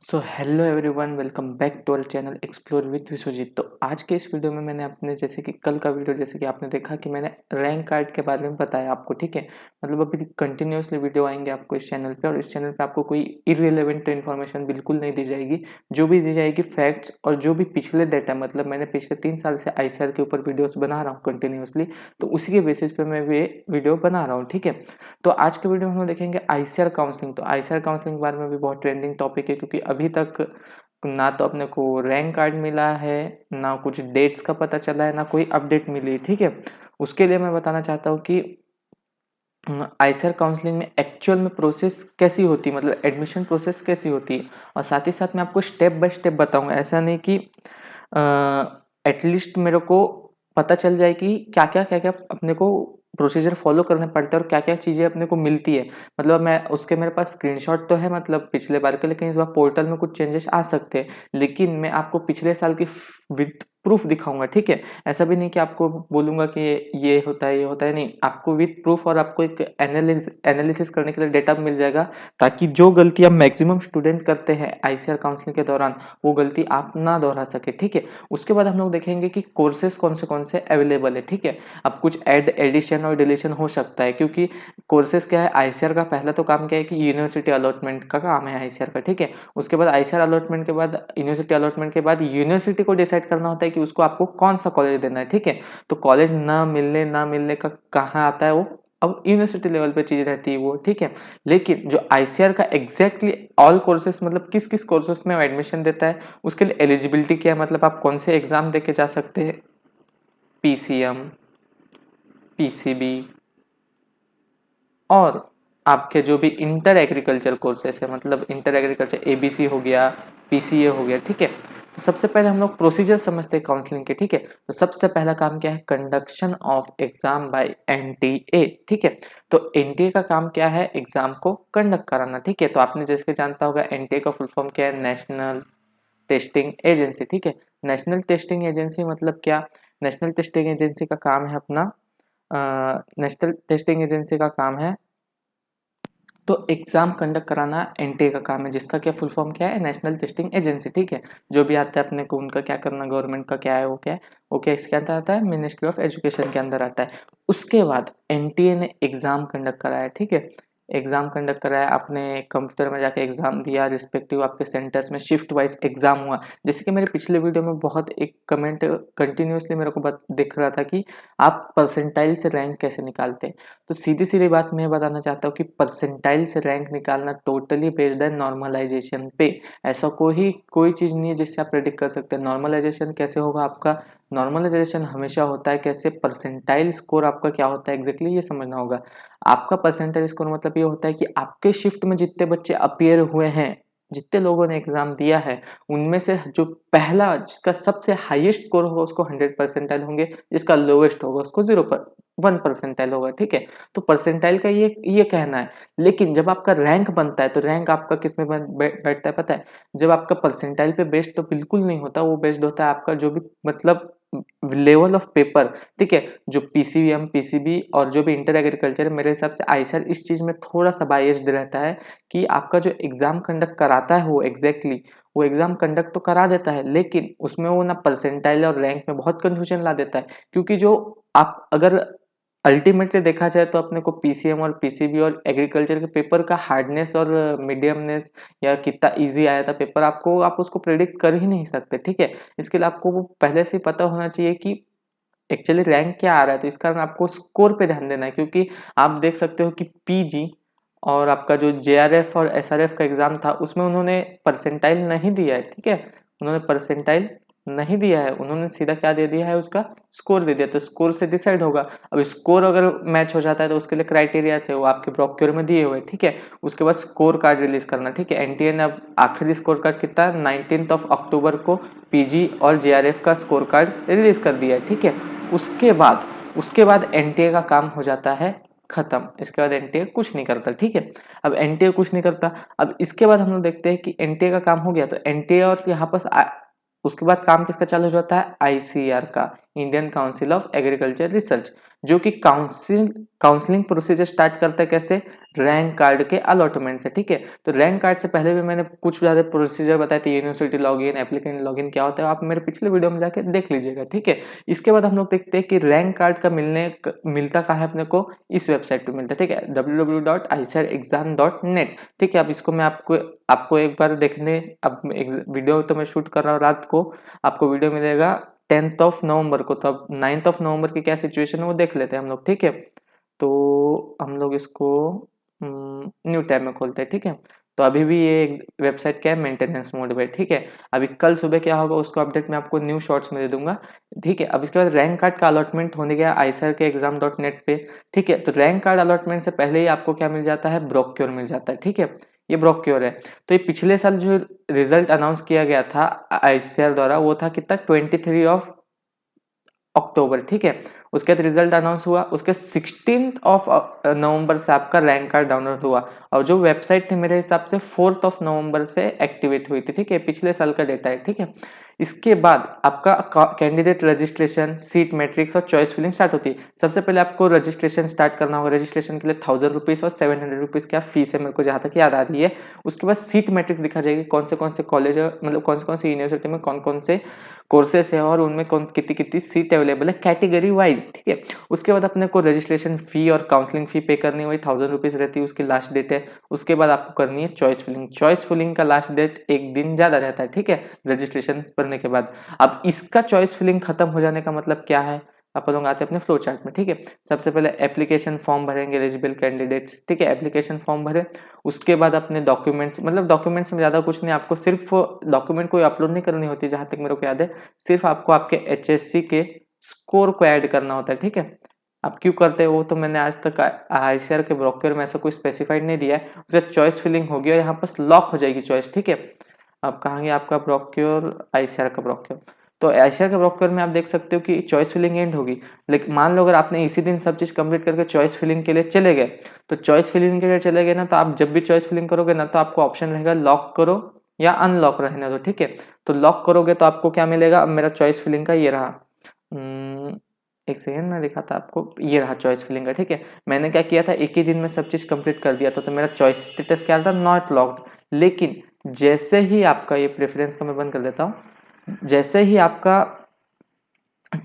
So hello everyone, welcome back to our channel explore with Vishwajeet. तो आज के इस वीडियो में मैंने अपने जैसे कि कल का वीडियो जैसे कि आपने देखा कि मैंने रैंक कार्ड के बारे में बताया आपको, ठीक है। मतलब अभी कंटिन्यूअसली वीडियो आएंगे आपको इस चैनल पे, और इस चैनल पे आपको कोई इररिलेवेंट इन्फॉर्मेशन बिल्कुल नहीं दी जाएगी। जो भी दी जाएगी फैक्ट्स, और जो भी पिछले डेटा, मतलब मैंने पिछले 3 साल से आईसीआर के ऊपर वीडियोस बना रहा हूँ कंटिन्यूअसली, तो उसी के बेसिस पे मैं ये वीडियो बना रहा हूँ, ठीक है। तो आज के वीडियो में हम देखेंगे आईसीआर काउंसलिंग। तो आईसीआर काउंसलिंग के बारे में भी बहुत ट्रेंडिंग टॉपिक है, क्योंकि अभी तक ना तो अपने को रैंक कार्ड मिला है, ना कुछ डेट्स का पता चला है, ना कोई अपडेट मिली, ठीक है। उसके लिए मैं बताना चाहता हूँ कि आईसीआर काउंसलिंग में एक्चुअल में प्रोसेस कैसी होती है, मतलब एडमिशन प्रोसेस कैसी होती है, और साथ ही साथ मैं आपको स्टेप बाय स्टेप बताऊंगा। ऐसा नहीं कि एटलीस्ट मेरे को पता चल जाए कि क्या क्या अपने को प्रोसीजर फॉलो करने पड़ते हैं और क्या क्या चीज़ें अपने को मिलती है। मतलब मैं उसके मेरे पास स्क्रीनशॉट तो है, मतलब पिछले बार के, लेकिन इस बार पोर्टल में कुछ चेंजेस आ सकते हैं। लेकिन मैं आपको पिछले साल की विद प्रूफ दिखाऊंगा, ठीक है। ऐसा भी नहीं कि आपको बोलूंगा कि ये होता है ये होता है, नहीं, आपको विद प्रूफ और आपको एक एनालिसिस करने के लिए डेटा मिल जाएगा, ताकि जो गलतियां मैक्सिमम स्टूडेंट करते हैं आईसीआर काउंसलिंग के दौरान, वो गलती आप ना दोहरा सके, ठीक है। उसके बाद हम लोग देखेंगे कि कोर्सेज कौन से अवेलेबल है, ठीक है। अब कुछ एडिशन और डिलीशन हो सकता है, क्योंकि कोर्सेज क्या है, आईसीआर का पहला तो काम क्या है कि यूनिवर्सिटी अलॉटमेंट का काम है आईसीआर का, ठीक है। उसके बाद आईसीआर अलॉटमेंट के बाद, यूनिवर्सिटी अलॉटमेंट के बाद यूनिवर्सिटी को डिसाइड करना होता है कि उसको आपको कौन सा कॉलेज देना है, ठीक है। तो कॉलेज ना मिलने का कहाँ आता है वो, अब यूनिवर्सिटी लेवल पे चीज रहती है वो, ठीक है। लेकिन जो आईसीआर का एग्जैक्टली ऑल कोर्सेज, मतलब किस किस कोर्सेज में एडमिशन देता है, उसके लिए एलिजिबिलिटी क्या है, मतलब आप कौन से एग्जाम दे के जा सकते हैं, पीसीएम, पीसीबी, और आपके जो भी इंटर एग्रीकल्चर कोर्सेस है, मतलब इंटर एग्रीकल्चर एबीसी हो गया, पीसीए हो गया, ठीक है। तो सबसे पहले हम लोग प्रोसीजर समझते हैं काउंसलिंग के, ठीक है। तो सबसे पहला काम क्या है, conduction of exam by NTA, ठीक है। तो एनटीए का काम क्या है, एग्जाम को कंडक्ट कराना, ठीक है। तो आपने जैसे जानता होगा एनटीए का फुल फॉर्म क्या है, नेशनल टेस्टिंग एजेंसी, ठीक है। नेशनल टेस्टिंग एजेंसी मतलब क्या, नेशनल टेस्टिंग एजेंसी का काम है अपना, नेशनल टेस्टिंग एजेंसी का काम है तो एग्जाम कंडक्ट कराना एनटीए का काम है, जिसका क्या फुल फॉर्म क्या है, नेशनल टेस्टिंग एजेंसी, ठीक है। जो भी आता है अपने को उनका क्या करना, गवर्नमेंट का क्या है वो क्या है, वो क्या इसके अंदर आता है, मिनिस्ट्री ऑफ एजुकेशन के अंदर आता है। उसके बाद एनटीए ने एग्जाम कंडक्ट कराया, ठीक है। एग्जाम कंडक्ट कराया, आपने कंप्यूटर में जाके एग्जाम दिया, रिस्पेक्टिव आपके सेंटर्स में शिफ्ट वाइज एग्जाम हुआ। जैसे कि मेरे पिछले वीडियो में बहुत एक कमेंट कंटिन्यूअसली मेरे को दिख रहा था कि आप परसेंटाइल से रैंक कैसे निकालते हैं। तो सीधी सीधी बात मैं बताना चाहता हूँ कि परसेंटाइल से रैंक निकालना टोटली बेस्ड है नॉर्मलाइजेशन पे। ऐसा कोई चीज़ नहीं है जिससे आप प्रेडिक्ट कर सकते हैं। नॉर्मलाइजेशन कैसे होगा आपका, नॉर्मलाइजेशन हमेशा होता है कैसे, परसेंटाइल स्कोर आपका क्या होता है एग्जैक्टली ये समझना होगा। आपका परसेंटाइल स्कोर मतलब ये होता है कि आपके शिफ्ट में जितने बच्चे अपीयर हुए हैं, जितने लोगों ने एग्जाम दिया है, उनमें से जो पहला जिसका सबसे हाईएस्ट स्कोर होगा उसको 100 परसेंटाइल होंगे, जिसका लोवेस्ट होगा उसको 1 परसेंटाइल होगा, ठीक है। तो परसेंटाइल का ये कहना है। लेकिन जब आपका रैंक बनता है तो रैंक आपका किस में बैठता है पता है, जब आपका परसेंटाइल पे बेस्ड तो बिल्कुल नहीं होता, वो बेस्ड होता है आपका जो भी, मतलब लेवल ऑफ पेपर, ठीक है। जो पीसीएम पीसीबी और जो भी इंटर एग्रीकल्चर है, मेरे हिसाब से आईसीआर इस चीज में थोड़ा सा बायस्ड रहता है कि आपका जो एग्जाम कंडक्ट कराता है वो एग्जैक्टली वो एग्जाम कंडक्ट तो करा देता है, लेकिन उसमें वो ना परसेंटाइल और रैंक में बहुत कंफ्यूजन ला देता है। क्योंकि जो आप अगर अल्टीमेटली देखा जाए तो अपने को पीसीएम और पीसीबी और एग्रीकल्चर के पेपर का हार्डनेस और मीडियमनेस, या कितना इजी आया था पेपर, आपको आप उसको प्रेडिक्ट कर ही नहीं सकते, ठीक है। इसके लिए आपको वो पहले से पता होना चाहिए कि एक्चुअली रैंक क्या आ रहा है। तो इस कारण आपको स्कोर पे ध्यान देना है, क्योंकि आप देख सकते हो कि पीजी और आपका जो जेआरएफ और एसआरएफ का एग्जाम था उसमें उन्होंने परसेंटाइल नहीं दिया है, ठीक है। उन्होंने परसेंटाइल नहीं दिया है, उन्होंने सीधा क्या दे दिया है, उसका स्कोर दे दिया। तो स्कोर से डिसाइड होगा। अब स्कोर अगर मैच हो जाता है तो उसके लिए क्राइटेरिया से वो आपके ब्रोक्योर में दिए हुए, ठीक है। उसके बाद स्कोर कार्ड रिलीज करना, ठीक है। एनटीए ने अब आखिरी स्कोर कार्ड कितना, 19 अक्टूबर को पीजी और जेआरएफ का स्कोर कार्ड रिलीज कर दिया है, ठीक है। उसके बाद एनटीए का काम हो जाता है खत्म। इसके बाद एनटीए कुछ नहीं करता, ठीक है। अब एनटीए कुछ नहीं करता, अब इसके बाद हम लोग देखते हैं कि एनटीए का काम हो गया, तो एनटीए और यहाँ पर उसके बाद काम किसका चालू हो जाता है, आईसीआर का, Indian council of agriculture research. जो कि काउंसलिंग प्रोसीजर स्टार्ट करता है कैसे, रैंक कार्ड के अलॉटमेंट से, ठीक है। तो रैंक कार्ड से पहले भी मैंने कुछ ज़्यादा प्रोसीजर बताए थे, यूनिवर्सिटी लॉगिन, एप्लीकेंट लॉगिन क्या होता है, आप मेरे पिछले वीडियो में जाके देख लीजिएगा, ठीक है। इसके बाद हम लोग देखते हैं कि रैंक कार्ड का मिलता कहाँ है अपने को, इस वेबसाइट पे मिलता है, ठीक है, www.icerexam.net, ठीक है। अब इसको मैं आपको एक बार देखने, अब वीडियो तो मैं शूट कर रहा हूँ रात को, आपको वीडियो मिलेगा 10th ऑफ नवंबर को, तो अब 9th ऑफ नवंबर की क्या सिचुएशन है वो देख लेते हैं हम लोग, ठीक है। तो हम लोग इसको न्यू टैब में खोलते हैं, ठीक है। तो अभी भी ये वेबसाइट क्या है, मेंटेनेंस मोड पे, ठीक है। अभी कल सुबह क्या होगा उसको अपडेट मैं आपको न्यू शॉर्ट्स में दे दूंगा, ठीक है। अब इसके बाद रैंक कार्ड का अलॉटमेंट होने गया आईसर के एग्जाम.नेट पे, ठीक है। तो रैंक कार्ड अलॉटमेंट से पहले ही आपको क्या मिल जाता है, ब्रोक्योर मिल जाता है, ठीक है। ये ब्रोक्योर है। तो ये पिछले साल जो रिजल्ट अनाउंस किया गया था आईसीआर द्वारा, वो था कितना, 23 ऑफ अक्टूबर, ठीक है। उसके बाद रिजल्ट अनाउंस हुआ, उसके 16th ऑफ नवंबर से आपका रैंक कार्ड डाउनलोड हुआ, और जो वेबसाइट थी मेरे हिसाब से 4th ऑफ नवंबर से एक्टिवेट हुई थी, ठीक है। पिछले साल का डेटा है, ठीक है। इसके बाद आपका कैंडिडेट रजिस्ट्रेशन, सीट मैट्रिक्स और चॉइस फिलिंग स्टार्ट होती है। सबसे पहले आपको रजिस्ट्रेशन स्टार्ट करना होगा। रजिस्ट्रेशन के लिए 1000 रुपीज और 700 रुपीज क्या फीस है, मेरे को जहाँ तक याद आ रही है। उसके बाद सीट मैट्रिक्स दिखा जाएगी, कौन से कॉलेज, मतलब कौन से यूनिवर्सिटी में कौन से कोर्सेस है और उनमें कितनी कितनी सीट अवेलेबल है कैटेगरी वाइज, ठीक है। उसके बाद अपने को रजिस्ट्रेशन फी और काउंसलिंग फी पे करनी है, वही 1000 रुपीज रहती है, उसकी लास्ट डेट है। उसके बाद आपको करनी है चॉइस फिलिंग। चॉइस फिलिंग का लास्ट डेट एक दिन ज्यादा रहता है, ठीक है, रजिस्ट्रेशन करने के बाद। अब इसका चॉइस फिलिंग खत्म हो जाने का मतलब क्या है, आप लोग आते हैं अपने फ्लो चार्ट में, ठीक है। सबसे पहले एप्लीकेशन फॉर्म भरेंगे एलिजिबल कैंडिडेट्स, ठीक है, एप्लीकेशन फॉर्म भरे। उसके बाद अपने डॉक्यूमेंट्स, मतलब डॉक्यूमेंट्स में ज्यादा कुछ नहीं, आपको सिर्फ डॉक्यूमेंट कोई अपलोड नहीं करनी होती जहां तक मेरे को याद है, सिर्फ आपको आपके एचएससी के स्कोर को ऐड करना होता है, ठीक है। आप क्यों करते हैं वो तो मैंने आज तक आईसीआर के ब्रोकर में ऐसा कोई स्पेसिफाइड नहीं दिया है। उसके चॉइस फिलिंग होगी और यहाँ पर लॉक हो जाएगी चॉइस, ठीक है। अब कहेंगे आपका ब्रोक्योर, आईसीआर का ब्रोक्योर, तो आईसीआर के ब्रोक्योर में आप देख सकते हो कि चॉइस फिलिंग एंड होगी। लेकिन मान लो अगर आपने इसी दिन सब चीज कंप्लीट करके चॉइस फिलिंग के लिए चले गए, तो चॉइस फिलिंग के लिए चले गए ना, तो आप जब भी चॉइस फिलिंग करोगे ना, तो आपको ऑप्शन रहेगा लॉक करो या अनलॉक रहने दो, ठीक है। तो लॉक करोगे तो आपको क्या मिलेगा, अब मेरा चॉइस फिलिंग का ये रहा, एक सेकेंड में दिखाता आपको, ये रहा चॉइस फिलिंग का, ठीक है। मैंने क्या किया था, एक ही दिन में सब चीज कंप्लीट कर दिया था, तो मेरा चॉइस स्टेटस क्या था, नॉट लॉक्ड। लेकिन जैसे ही आपका, ये प्रेफरेंस का मैं बंद कर देता हूँ, जैसे ही आपका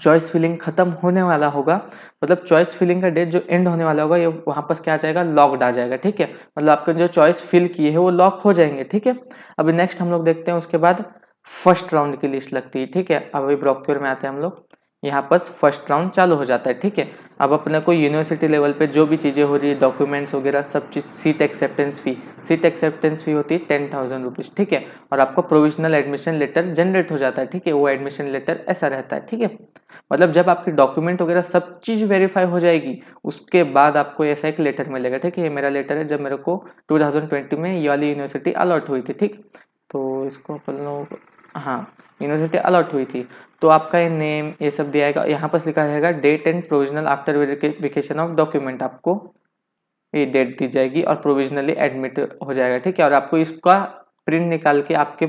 चॉइस फिलिंग खत्म होने वाला होगा, मतलब चॉइस फिलिंग का डेट जो एंड होने वाला होगा, ये वहां पर क्या आ जाएगा, लॉक्ड आ जाएगा, ठीक है। मतलब आपके जो चॉइस फिल किए हैं वो लॉक हो जाएंगे, ठीक है। अभी नेक्स्ट हम लोग देखते हैं, उसके बाद फर्स्ट राउंड की लिस्ट लगती है, ठीक है। अब अभी ब्रोक्योर में आते हैं हम लोग, यहाँ पर फर्स्ट राउंड चालू हो जाता है, ठीक है। अब अपने को यूनिवर्सिटी लेवल पे जो भी चीज़ें हो रही है, डॉक्यूमेंट्स वगैरह सब चीज़, सीट एक्सेप्टेंस फी होती है 10,000 रुपीज़, ठीक है। और आपको प्रोविजनल एडमिशन लेटर जनरेट हो जाता है, ठीक है। वो एडमिशन लेटर ऐसा रहता है, ठीक है। मतलब जब आपकी डॉक्यूमेंट वगैरह सब चीज़ वेरीफाई हो जाएगी, उसके बाद आपको ऐसा एक लेटर मिलेगा, ठीक है। ये मेरा लेटर है जब मेरे को 2020 में ये वाली यूनिवर्सिटी अलॉट हुई थी, ठीक। तो इसको अपन लोग, हाँ, यूनिवर्सिटी अलॉट हुई थी, तो आपका ये नेम ये सब दिया जाएगा, यहाँ पर लिखा रहेगा date and provisional after verification of document, आपको ये डेट दी जाएगी और प्रोविजनली एडमिट हो जाएगा, ठीक है। और आपको इसका प्रिंट निकाल के आपके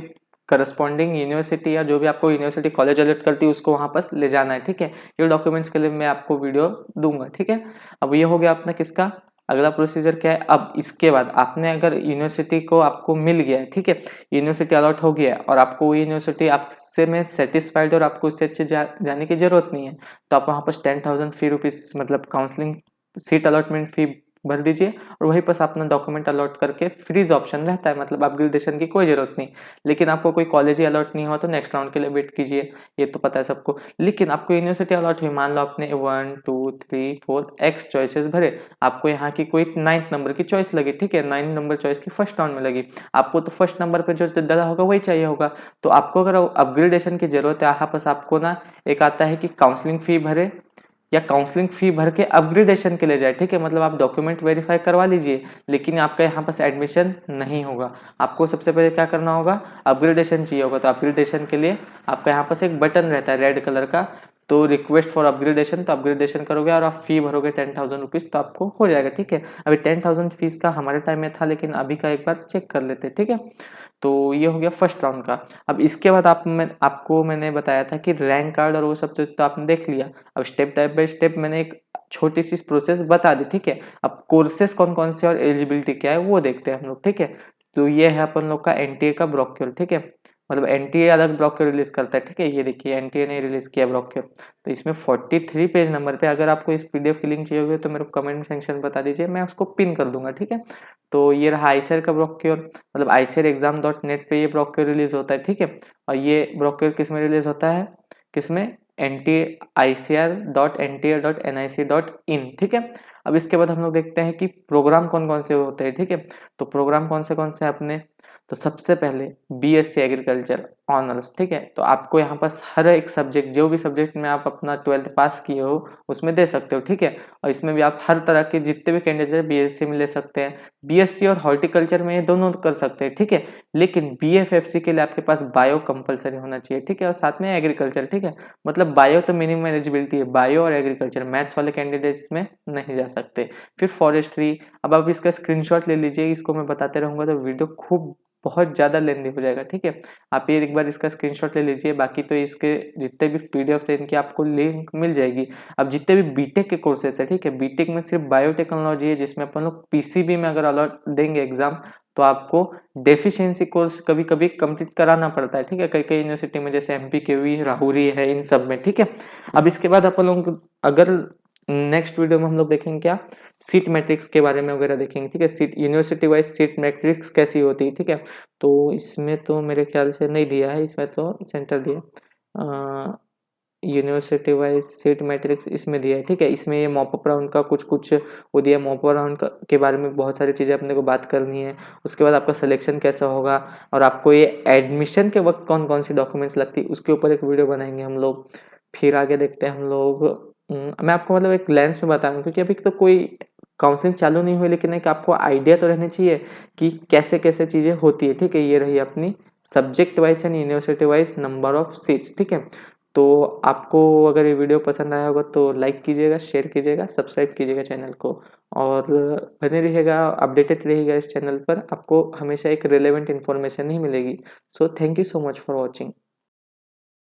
करस्पॉन्डिंग यूनिवर्सिटी या जो भी आपको यूनिवर्सिटी कॉलेज अलर्ट करती है उसको वहां पर ले जाना है, ठीक है। ये डॉक्यूमेंट्स के लिए मैं आपको वीडियो दूंगा, ठीक है। अब ये हो गया अपना किसका, अगला प्रोसीजर क्या है। अब इसके बाद आपने अगर यूनिवर्सिटी को आपको मिल गया है, ठीक है, यूनिवर्सिटी अलॉट हो गया है और आपको वो यूनिवर्सिटी आपसे में सेटिस्फाइड और आपको उससे अच्छे जाने की जरूरत नहीं है, तो आप वहाँ पर 10,000 फी रुपीज, मतलब काउंसलिंग सीट अलॉटमेंट फी भर दीजिए, और वहीं पर अपना डॉक्यूमेंट अलॉट करके फ्रीज ऑप्शन रहता है, मतलब अपग्रेडेशन की कोई जरूरत नहीं। लेकिन आपको कोई कॉलेज ही अलॉट नहीं हुआ तो नेक्स्ट राउंड के लिए वेट कीजिए, ये तो पता है सबको। लेकिन आपको यूनिवर्सिटी अलॉट हुई, मान लो आपने 1 2 3 4 एक्स चॉइसेस भरे, आपको यहाँ की कोई 9th नंबर की चॉइस लगी, ठीक है, 9 नंबर चॉइस की फर्स्ट राउंड में लगी, आपको तो फर्स्ट नंबर पे जो डाला होगा वही चाहिए होगा। तो आपको अगर अपग्रेडेशन की जरूरत है, यहाँ पर आपको ना एक आता है कि काउंसलिंग फी भरे या काउंसलिंग फी भर के अपग्रेडेशन के लिए जाए, ठीक है। मतलब आप डॉक्यूमेंट वेरीफाई करवा लीजिए, लेकिन आपका यहाँ पास एडमिशन नहीं होगा। आपको सबसे पहले क्या करना होगा, अपग्रेडेशन चाहिए होगा, तो अपग्रेडेशन के लिए आपका यहाँ पास एक बटन रहता है रेड कलर का, तो रिक्वेस्ट फॉर अपग्रेडेशन, तो अपग्रेडेशन करोगे और आप फी भरोगे 10,000 रुपीज, तो आपको हो जाएगा, ठीक है। अभी 10,000 फीस का हमारे टाइम में था, लेकिन अभी का एक बार चेक कर लेते, ठीक है। तो ये हो गया फर्स्ट राउंड का। अब इसके बाद आपको मैंने बताया था कि रैंक कार्ड और वो सब चीज तो आपने देख लिया। अब स्टेप बाय स्टेप मैंने एक छोटी सी प्रोसेस बता दी, ठीक है। अब कोर्सेस कौन कौन से और एलिजिबिलिटी क्या है वो देखते हैं हम लोग, ठीक है। तो ये है अपन लोग का एनटीए का ब्रोक्योर, ठीक है। मतलब एनटीए अलग ब्रोक्योर रिलीज करता है, ठीक है। ये देखिए एनटीए ने रिलीज किया ब्रोक्योर। तो इसमें 43 पेज नंबर पे, अगर आपको इस पीडीएफ की लिंक चाहिए होगी तो मेरे को कमेंट सेक्शन बता दीजिए, मैं उसको पिन कर दूंगा, ठीक है। तो ये रहा आईसीआर का ब्रोक्योर, मतलब ICAR-exam.net पे ये ब्रोक्योर रिलीज होता है, ठीक है। और ये ब्रोक्योर किस में रिलीज होता है, किसमें, ICAR.NTA.nic.in, ठीक है। अब इसके बाद हम लोग देखते हैं कि प्रोग्राम कौन कौन से होते हैं, ठीक है। तो प्रोग्राम कौन से अपने, तो सबसे पहले बीएससी एग्रीकल्चर ऑनर्स, ठीक है। तो आपको यहाँ पर हर एक सब्जेक्ट, जो भी सब्जेक्ट में आप अपना 12th पास किए हो उसमें दे सकते हो, ठीक है। और इसमें भी आप हर तरह के जितने भी कैंडिडेट बीएससी में ले सकते हैं। बीएससी और हॉर्टिकल्चर में ये दोनों कर सकते हैं, ठीक है। लेकिन बीएफएफसी के लिए आपके पास बायो कंपलसरी होना चाहिए, ठीक है। और साथ में एग्रीकल्चर, ठीक है। मतलब बायो तो मिनिमम एलिजिबिलिटी है, बायो और एग्रीकल्चर, मैथ्स वाले कैंडिडेट्स में नहीं जा सकते। फिर फॉरेस्ट्री, अब आप इसका स्क्रीनशॉट ले लीजिए, इसको मैं बताते रहूंगा तो वीडियो खूब बहुत ज़्यादा लेंदी हो जाएगा, ठीक है। आप ये एक बार इसका स्क्रीनशॉट ले लीजिए, बाकी तो इसके जितने भी पीडीएफ है इनकी आपको लिंक मिल जाएगी। अब जितने भी बीटेक के कोर्सेस है, ठीक है, बीटेक में सिर्फ बायोटेक्नोलॉजी है जिसमें अपन लोग पीसीबी में अगर अलॉट देंगे एग्जाम तो आपको डेफिशिएंसी कोर्स कभी कभी कंप्लीट कराना पड़ता है, ठीक है। कई कई यूनिवर्सिटी में जैसे MPKV, राहुरी है, इन सब में, ठीक है। अब इसके बाद अपन लोग अगर नेक्स्ट वीडियो में हम लोग देखेंगे क्या, सीट मैट्रिक्स के बारे में वगैरह देखेंगे, ठीक है। Seat university wise seat matrix कैसी होती है, ठीक है। तो इसमें तो मेरे ख्याल से नहीं दिया है, इसमें तो सेंटर दिया, यूनिवर्सिटी वाइज सीट मैट्रिक्स इसमें दिया है, ठीक है। इसमें ये मॉपअप राउंड का कुछ कुछ वो दिया, मॉपअप राउंड के बारे में बहुत सारी चीज़ें अपने को बात करनी है। उसके बाद आपका सिलेक्शन कैसा होगा और आपको ये एडमिशन के वक्त कौन कौन सी डॉक्यूमेंट्स लगती है उसके ऊपर एक वीडियो बनाएंगे हम लोग। फिर आगे देखते हैं हम लोग, मैं आपको मतलब एक लेंस में बताऊँ क्योंकि अभी तो कोई काउंसलिंग चालू नहीं हुई, लेकिन एक आपको आइडिया तो रहनी चाहिए कि कैसे कैसे चीज़ें होती है, ठीक है। ये रही अपनी subject wise and university wise number of seats, ठीक है। तो आपको अगर ये वीडियो पसंद आया होगा तो लाइक कीजिएगा, शेयर कीजिएगा, सब्सक्राइब कीजिएगा चैनल को, और बने रहिएगा, अपडेटेड रहिएगा इस चैनल पर। आपको हमेशा एक रिलेवेंट इन्फॉर्मेशन ही मिलेगी। So thank you so much for watching.